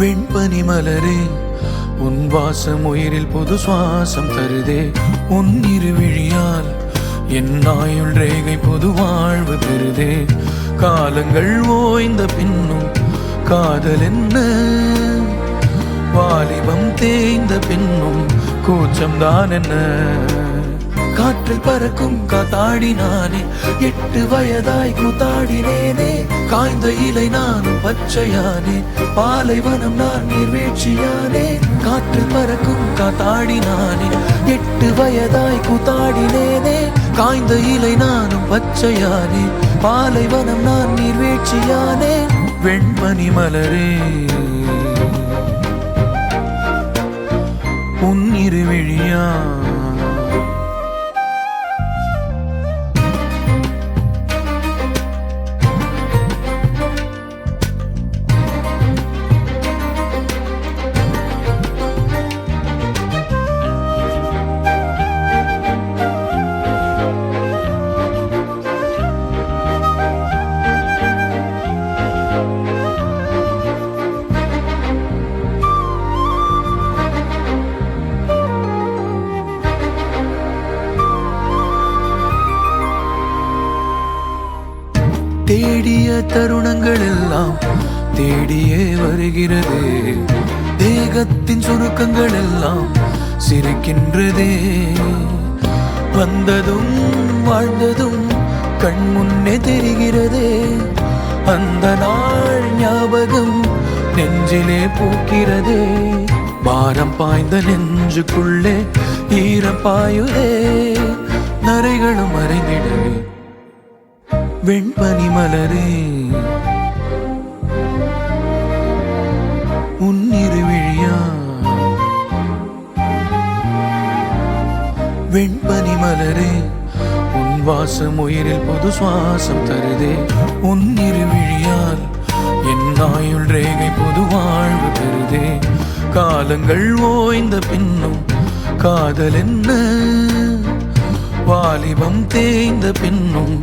வெண்பனி மலரே உன் வாசம் உயிரில் புது சுவாசம் தருதே. உன் இருவிழியால் என் ஆயுள் ரேகை புது வாழ்வு பெறுதே. காலங்கள் ஓய்ந்த பின்னும் காதல் என்ன, வாலிபம் தேய்ந்த பின்னும் கூச்சம்தான் என்ன. காற்றில் பறக்கும் காத்தாடினானே, 8 வயதாய் கூத்தாடினேனே. காய்ந்த இலை நானும் பச்சையானே, பாலைவனம் நான் நீர்வீழ்ச்சியானே. காற்றில் பறக்கும் காத்தாடினானே, 8 வயதாய் கூத்தாடினேனே. காய்ந்த இலை நானும் பச்சையானே, பாலைவனம் நான் நீர்வீழ்ச்சியானே. வெண்பனி மலரே உன் இருவிழியா தேடிய தருணங்கள் எல்லாம் தேடியே வருகிறது. தேகத்தின் சுருக்கங்கள் எல்லாம் சிரிக்கின்றதே. வந்ததும் வாழ்ந்ததும் கண் முன்னே தெரிகிறதே. அந்த நாள் ஞாபகம் நெஞ்சிலே பூக்கிறதே. பாரம் பாய்ந்த நெஞ்சுக்குள்ளே ஈரம் பாயுதே. நரைகளும் மறைந்திடவே வெண்பனி மலரே உன் இருவிழியா. வெண்பனி மலரே உன் வாசம் உயிரில் புது சுவாசம் தருதே. உன் இருவிழியால் என் ஆயுள் ரேகை புது வாழ்வு பெறுதே. காலங்கள் ஓய்ந்த பின்னும் காதல் என்ன, வாலிபம் தேய்ந்த பின்னும்